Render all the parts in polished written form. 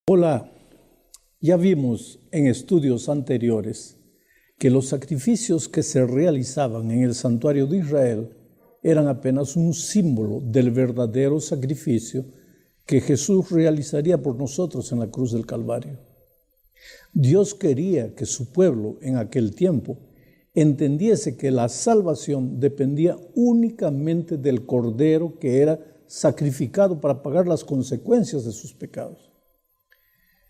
Hola, ya vimos en estudios anteriores que los sacrificios que se realizaban en el santuario de Israel eran apenas un símbolo del verdadero sacrificio que Jesús realizaría por nosotros en la cruz del Calvario. Dios quería que su pueblo en aquel tiempo entendiese que la salvación dependía únicamente del Cordero que era sacrificado para pagar las consecuencias de sus pecados.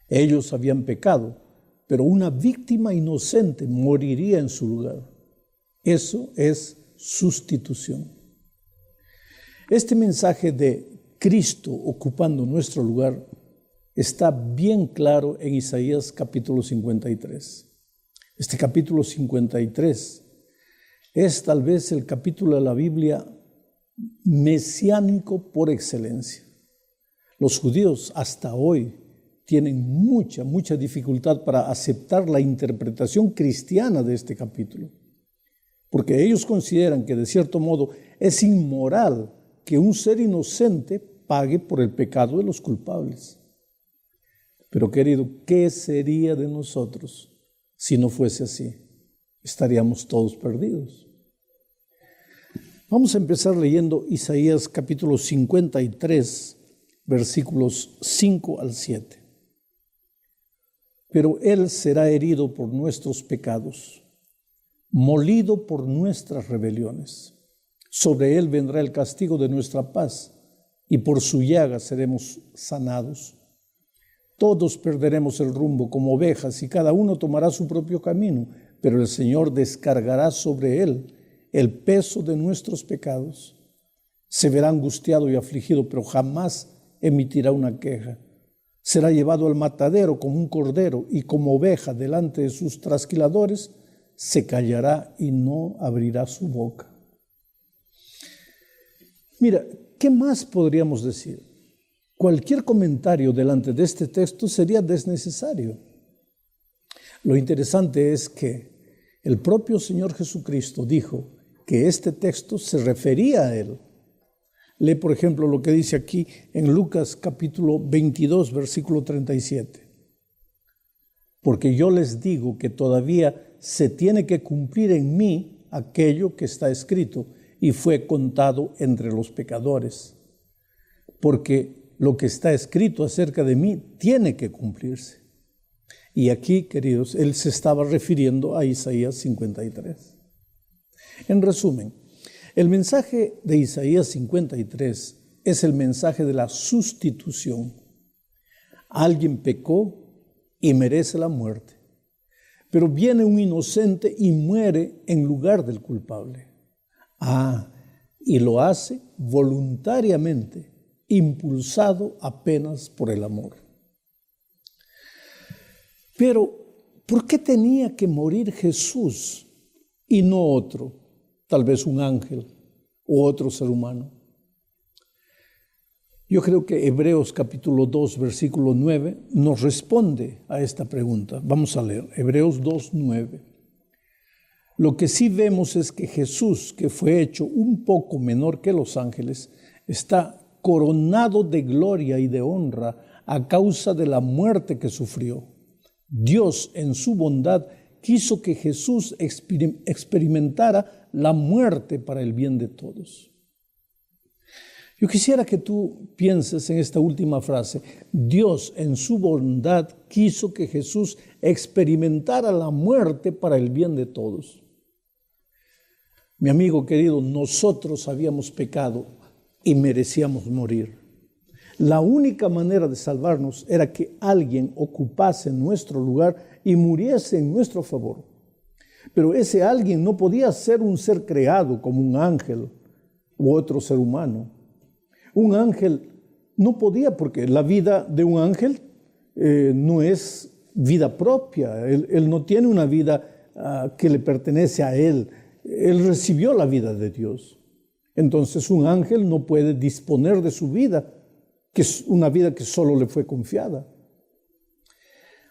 Ellos habían pecado, pero una víctima inocente moriría en su lugar. Eso es sustitución. Este mensaje de Cristo ocupando nuestro lugar está bien claro en Isaías capítulo 53. Este capítulo 53 es tal vez el capítulo de la Biblia mesiánico por excelencia. Los judíos hasta hoy tienen mucha dificultad para aceptar la interpretación cristiana de este capítulo, porque ellos consideran que de cierto modo es inmoral que un ser inocente pague por el pecado de los culpables. Pero querido, ¿qué sería de nosotros si no fuese así? Estaríamos todos perdidos. Vamos a empezar leyendo Isaías capítulo 53, versículos 5 al 7. Pero Él será herido por nuestros pecados, molido por nuestras rebeliones. Sobre Él vendrá el castigo de nuestra paz, y por su llaga seremos sanados. Todos perderemos el rumbo como ovejas, y cada uno tomará su propio camino, pero el Señor descargará sobre Él el peso de nuestros pecados. Se verá angustiado y afligido, pero jamás emitirá una queja. Será llevado al matadero como un cordero, y como oveja delante de sus trasquiladores, se callará y no abrirá su boca. Mira, ¿qué más podríamos decir? Cualquier comentario delante de este texto sería desnecesario. Lo interesante es que el propio Señor Jesucristo dijo que este texto se refería a Él. Lee, por ejemplo, lo que dice aquí en Lucas capítulo 22, versículo 37. Porque yo les digo que todavía se tiene que cumplir en mí aquello que está escrito y fue contado entre los pecadores. Porque lo que está escrito acerca de mí tiene que cumplirse. Y aquí, queridos, él se estaba refiriendo a Isaías 53. En resumen, el mensaje de Isaías 53 es el mensaje de la sustitución. Alguien pecó y merece la muerte, pero viene un inocente y muere en lugar del culpable. Y lo hace voluntariamente, impulsado apenas por el amor. Pero, ¿por qué tenía que morir Jesús y no otro? Tal vez un ángel o otro ser humano. Yo creo que Hebreos capítulo 2, versículo 9 nos responde a esta pregunta. Vamos a leer Hebreos 2, 9. Lo que sí vemos es que Jesús, que fue hecho un poco menor que los ángeles, está coronado de gloria y de honra a causa de la muerte que sufrió. Dios, en su bondad, quiso que Jesús experimentara la muerte para el bien de todos. Yo quisiera que tú pienses en esta última frase. Dios, en su bondad, quiso que Jesús experimentara la muerte para el bien de todos. Mi amigo querido, nosotros habíamos pecado y merecíamos morir. La única manera de salvarnos era que alguien ocupase nuestro lugar y muriese en nuestro favor. Pero ese alguien no podía ser un ser creado como un ángel u otro ser humano. Un ángel no podía, porque la vida de un ángel no es vida propia. Él no tiene una vida que le pertenece a él. Él recibió la vida de Dios. Entonces un ángel no puede disponer de su vida, que es una vida que solo le fue confiada.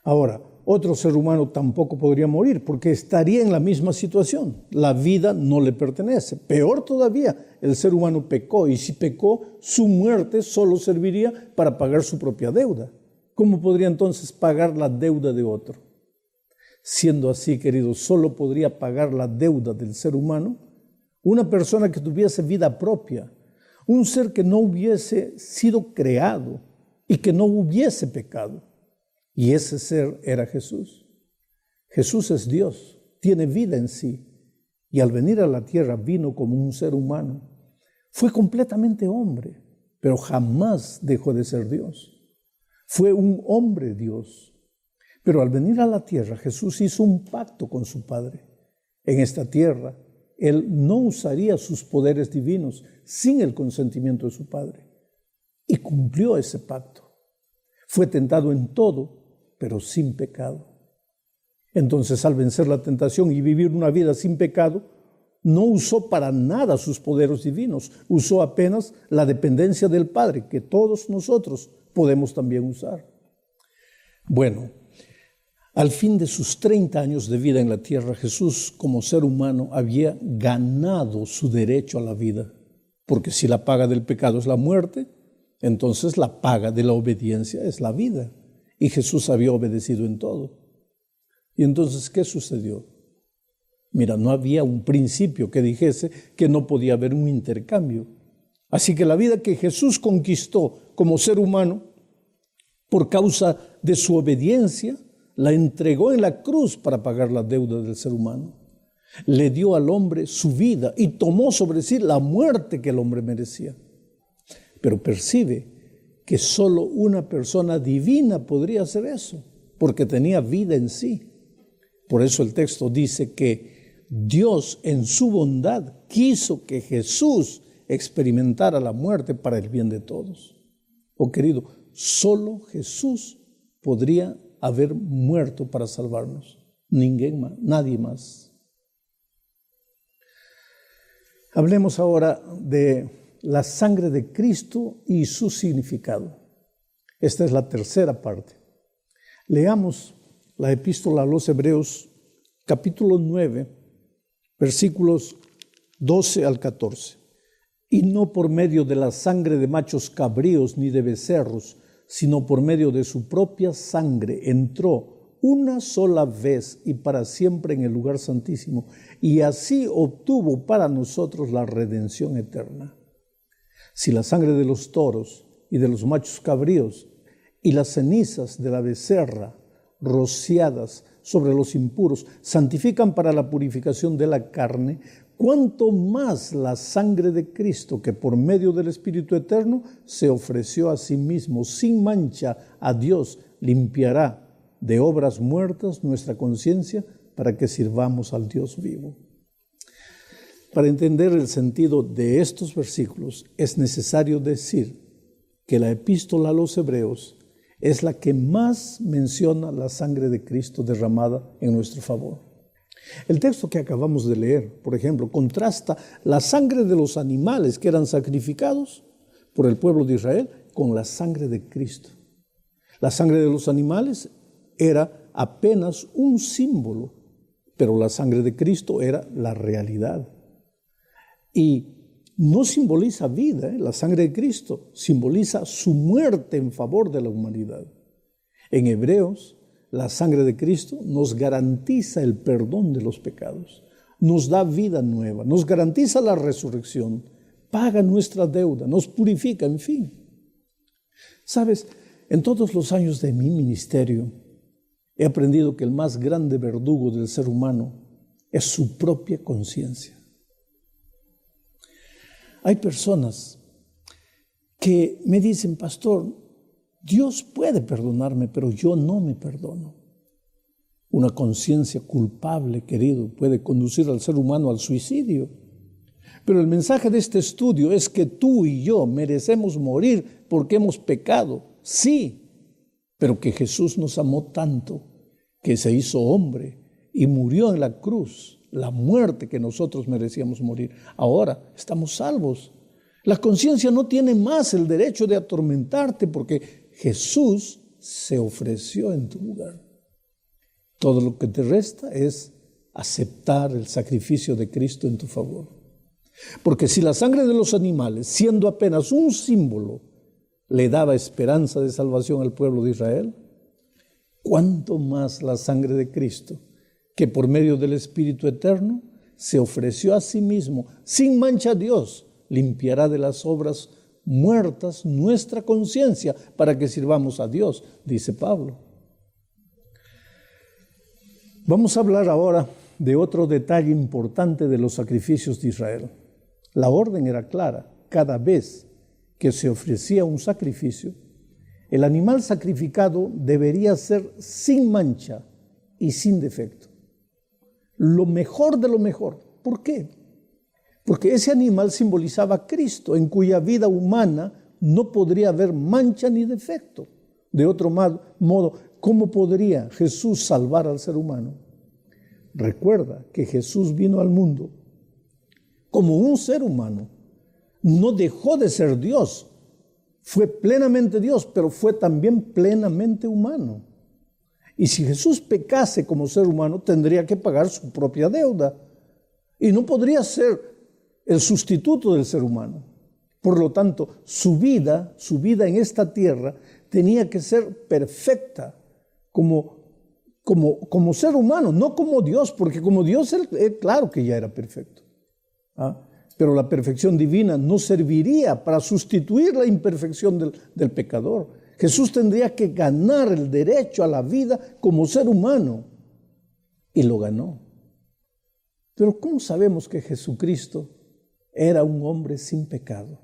Ahora, otro ser humano tampoco podría morir porque estaría en la misma situación. La vida no le pertenece. Peor todavía, el ser humano pecó y si pecó, su muerte solo serviría para pagar su propia deuda. ¿cómo podría entonces pagar la deuda de otro? Siendo así, queridos, solo podría pagar la deuda del ser humano una persona que tuviese vida propia, un ser que no hubiese sido creado y que no hubiese pecado. Y ese ser era Jesús. Jesús es Dios, tiene vida en sí, y al venir a la tierra vino como un ser humano. Fue completamente hombre, pero jamás dejó de ser Dios. Fue un hombre Dios. Pero al venir a la tierra, Jesús hizo un pacto con su Padre. En esta tierra, Él no usaría sus poderes divinos sin el consentimiento de su Padre. Y cumplió ese pacto. Fue tentado en todo, pero sin pecado. Entonces, al vencer la tentación y vivir una vida sin pecado, no usó para nada sus poderes divinos. Usó apenas la dependencia del Padre, que todos nosotros podemos también usar. Bueno, al fin de sus 30 años de vida en la tierra, Jesús, como ser humano, había ganado su derecho a la vida. Porque si la paga del pecado es la muerte, entonces la paga de la obediencia es la vida. Y Jesús había obedecido en todo. Y entonces, ¿qué sucedió? Mira, no había un principio que dijese que no podía haber un intercambio. Así que la vida que Jesús conquistó como ser humano, por causa de su obediencia, la entregó en la cruz para pagar la deuda del ser humano. Le dio al hombre su vida y tomó sobre sí la muerte que el hombre merecía. Pero percibe que solo una persona divina podría hacer eso, porque tenía vida en sí. Por eso el texto dice que Dios en su bondad quiso que Jesús experimentara la muerte para el bien de todos. Oh querido, solo Jesús podría haber muerto para salvarnos. Nadie más. Hablemos ahora de la sangre de Cristo y su significado. Esta es la tercera parte. Leamos la epístola a los Hebreos, capítulo 9, versículos 12 al 14. Y no por medio de la sangre de machos cabríos ni de becerros, sino por medio de su propia sangre entró una sola vez y para siempre en el lugar santísimo, y así obtuvo para nosotros la redención eterna. Si la sangre de los toros y de los machos cabríos y las cenizas de la becerra rociadas sobre los impuros santifican para la purificación de la carne, cuánto más la sangre de Cristo, que por medio del Espíritu Eterno se ofreció a sí mismo sin mancha a Dios, limpiará de obras muertas nuestra conciencia para que sirvamos al Dios vivo. Para entender el sentido de estos versículos es necesario decir que la epístola a los Hebreos es la que más menciona la sangre de Cristo derramada en nuestro favor. El texto que acabamos de leer, por ejemplo, contrasta la sangre de los animales que eran sacrificados por el pueblo de Israel con la sangre de Cristo. La sangre de los animales era apenas un símbolo, pero la sangre de Cristo era la realidad. Y no simboliza vida, la sangre de Cristo simboliza su muerte en favor de la humanidad. En Hebreos, la sangre de Cristo nos garantiza el perdón de los pecados, nos da vida nueva, nos garantiza la resurrección, paga nuestra deuda, nos purifica, en fin. ¿Sabes? En todos los años de mi ministerio he aprendido que el más grande verdugo del ser humano es su propia conciencia. Hay personas que me dicen, pastor, Dios puede perdonarme, pero yo no me perdono. Una conciencia culpable, querido, puede conducir al ser humano al suicidio. Pero el mensaje de este estudio es que tú y yo merecemos morir porque hemos pecado, sí, pero que Jesús nos amó tanto que se hizo hombre y murió en la cruz, la muerte que nosotros merecíamos morir. Ahora estamos salvos. La conciencia no tiene más el derecho de atormentarte porque Jesús se ofreció en tu lugar. Todo lo que te resta es aceptar el sacrificio de Cristo en tu favor. Porque si la sangre de los animales, siendo apenas un símbolo, le daba esperanza de salvación al pueblo de Israel, ¿cuánto más la sangre de Cristo, que por medio del Espíritu Eterno se ofreció a sí mismo, sin mancha a Dios, limpiará de las obras muertas nuestra conciencia para que sirvamos a Dios, dice Pablo. Vamos a hablar ahora de otro detalle importante de los sacrificios de Israel. La orden era clara: cada vez que se ofrecía un sacrificio, el animal sacrificado debería ser sin mancha y sin defecto. Lo mejor de lo mejor. ¿Por qué? Porque ese animal simbolizaba a Cristo, en cuya vida humana no podría haber mancha ni defecto. De otro modo, ¿cómo podría Jesús salvar al ser humano? Recuerda que Jesús vino al mundo como un ser humano. No dejó de ser Dios. Fue plenamente Dios, pero fue también plenamente humano. Y si Jesús pecase como ser humano, tendría que pagar su propia deuda. Y no podría ser el sustituto del ser humano. Por lo tanto, su vida en esta tierra tenía que ser perfecta como ser humano, no como Dios, porque como Dios él claro que ya era perfecto. Pero la perfección divina no serviría para sustituir la imperfección del pecador. Jesús tendría que ganar el derecho a la vida como ser humano, y lo ganó. Pero ¿cómo sabemos que Jesucristo era un hombre sin pecado?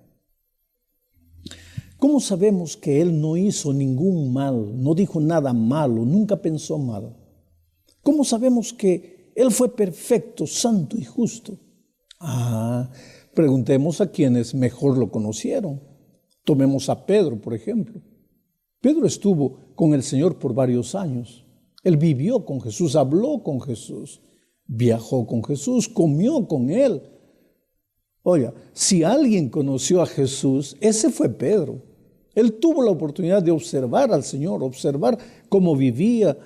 ¿Cómo sabemos que Él no hizo ningún mal, no dijo nada malo, nunca pensó mal? ¿Cómo sabemos que Él fue perfecto, santo y justo? Preguntemos a quienes mejor lo conocieron. Tomemos a Pedro, por ejemplo. Pedro estuvo con el Señor por varios años. Él vivió con Jesús, habló con Jesús, viajó con Jesús, comió con Él. Oiga, si alguien conoció a Jesús, ese fue Pedro. Él tuvo la oportunidad de observar al Señor, observar cómo vivía,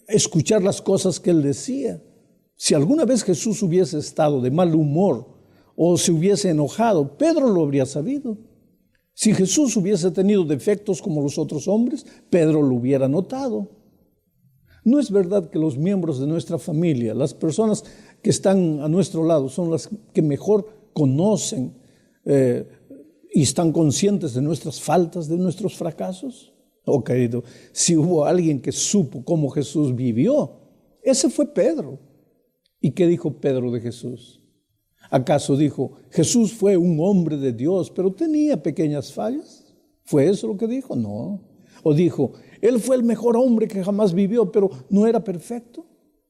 escuchar las cosas que Él decía. Si alguna vez Jesús hubiese estado de mal humor o se hubiese enojado, Pedro lo habría sabido. Si Jesús hubiese tenido defectos como los otros hombres, Pedro lo hubiera notado. ¿No es verdad que los miembros de nuestra familia, las personas que están a nuestro lado, son las que mejor conocen y están conscientes de nuestras faltas, de nuestros fracasos? Oh, querido, si hubo alguien que supo cómo Jesús vivió, ese fue Pedro. ¿Y qué dijo Pedro de Jesús? ¿Acaso dijo, Jesús fue un hombre de Dios, pero tenía pequeñas fallas? ¿Fue eso lo que dijo? No. ¿O dijo, Él fue el mejor hombre que jamás vivió, pero no era perfecto?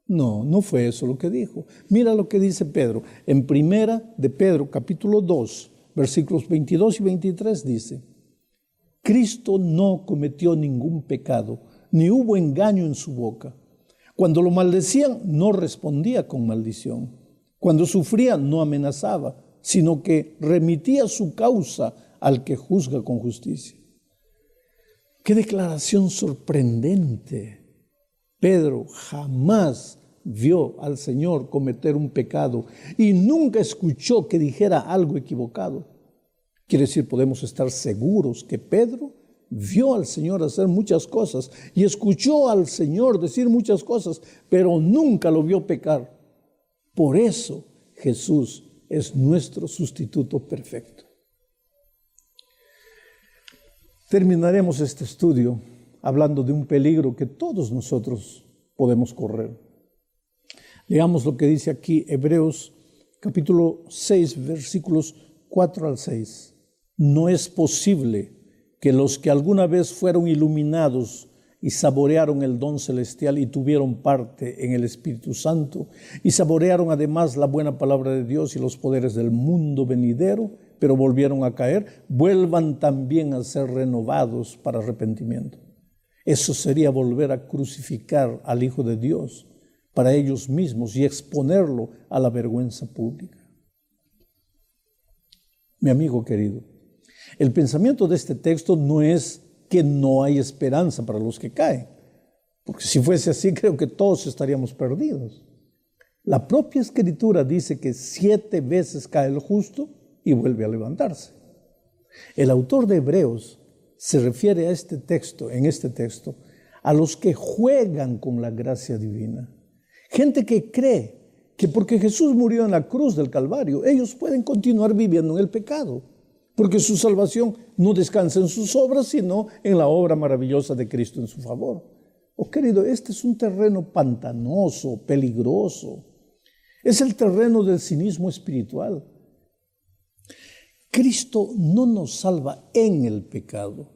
No, no fue eso lo que dijo. Mira lo que dice Pedro. En primera de Pedro, capítulo 2, versículos 22 y 23 dice, Cristo no cometió ningún pecado, ni hubo engaño en su boca. Cuando lo maldecían, no respondía con maldición. Cuando sufría, no amenazaba, sino que remitía su causa al que juzga con justicia. ¡Qué declaración sorprendente! Pedro jamás vio al Señor cometer un pecado y nunca escuchó que dijera algo equivocado. Quiere decir, podemos estar seguros que Pedro vio al Señor hacer muchas cosas y escuchó al Señor decir muchas cosas, pero nunca lo vio pecar. Por eso Jesús es nuestro sustituto perfecto. Terminaremos este estudio hablando de un peligro que todos nosotros podemos correr. Leamos lo que dice aquí Hebreos capítulo 6, versículos 4 al 6. No es posible que los que alguna vez fueron iluminados y saborearon el don celestial y tuvieron parte en el Espíritu Santo y saborearon además la buena palabra de Dios y los poderes del mundo venidero, pero volvieron a caer, vuelvan también a ser renovados para arrepentimiento. Eso sería volver a crucificar al Hijo de Dios para ellos mismos y exponerlo a la vergüenza pública. Mi amigo querido, el pensamiento de este texto no es que no hay esperanza para los que caen, porque si fuese así creo que todos estaríamos perdidos. La propia Escritura dice que 7 veces cae el justo y vuelve a levantarse. El autor de Hebreos se refiere a este texto, en este texto, a los que juegan con la gracia divina. Gente que cree que porque Jesús murió en la cruz del Calvario, ellos pueden continuar viviendo en el pecado, porque su salvación no descansa en sus obras, sino en la obra maravillosa de Cristo en su favor. Oh, querido, este es un terreno pantanoso, peligroso. Es el terreno del cinismo espiritual. Cristo no nos salva en el pecado,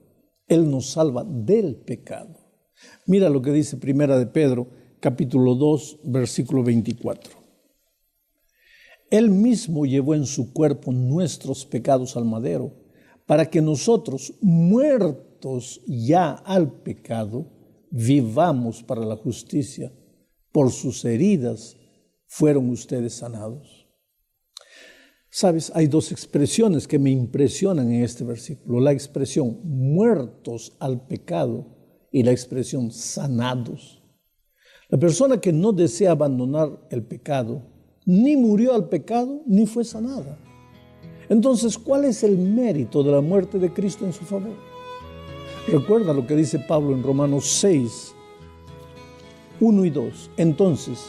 Él nos salva del pecado. Mira lo que dice Primera de Pedro, capítulo 2, versículo 24. Él mismo llevó en su cuerpo nuestros pecados al madero, para que nosotros, muertos ya al pecado, vivamos para la justicia. Por sus heridas fueron ustedes sanados. Sabes, hay dos expresiones que me impresionan en este versículo. La expresión muertos al pecado y la expresión sanados. La persona que no desea abandonar el pecado, ni murió al pecado, ni fue sanada. Entonces, ¿cuál es el mérito de la muerte de Cristo en su favor? Recuerda lo que dice Pablo en Romanos 6, 1 y 2. Entonces,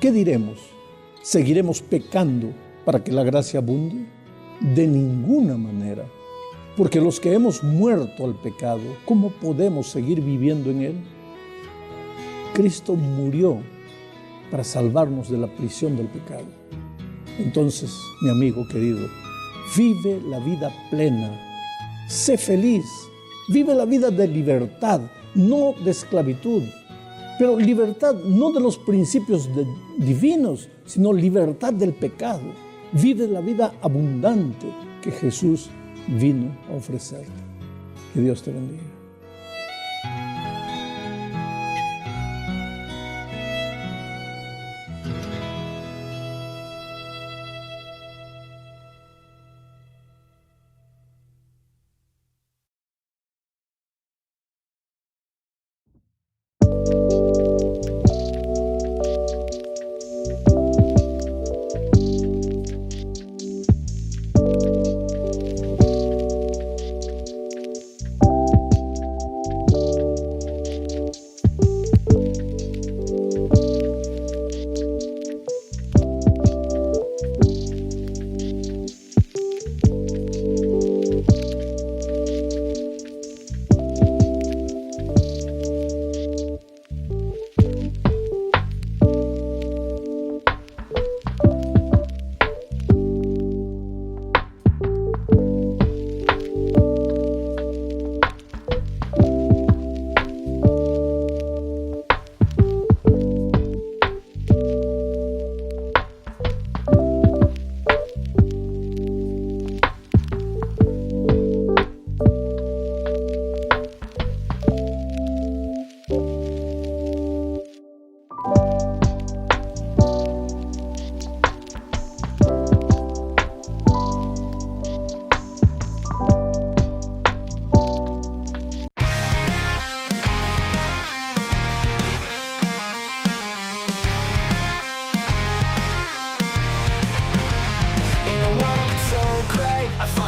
¿qué diremos? ¿Seguiremos pecando para que la gracia abunde? De ninguna manera. Porque los que hemos muerto al pecado, ¿cómo podemos seguir viviendo en él? Cristo murió para salvarnos de la prisión del pecado. Entonces, mi amigo querido, vive la vida plena, sé feliz, vive la vida de libertad, no de esclavitud, pero libertad no de los principios divinos, sino libertad del pecado. Vive la vida abundante que Jesús vino a ofrecerte. Que Dios te bendiga.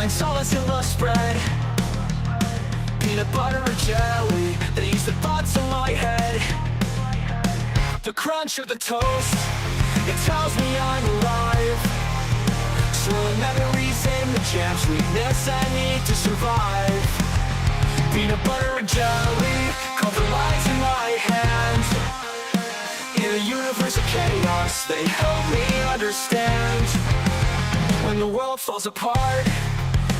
Solace in the spread, peanut butter and jelly, these the thoughts in my head. The crunch of the toast, it tells me I'm alive. Swirling memories in the jam, sweetness I need to survive. Peanut butter and jelly, compromise in my hands. In a universe of chaos, they help me understand. When the world falls apart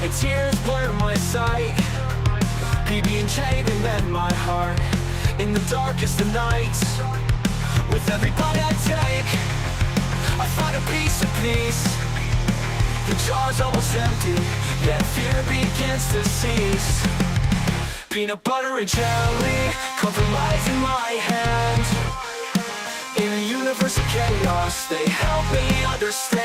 and tears blur my sight, PB&J, they mend my heart in the darkest of nights. With every bite I take, I find a piece of peace. The jar's almost empty, yet fear begins to cease. Peanut butter and jelly, compromise in my hand. In a universe of chaos, they help me understand.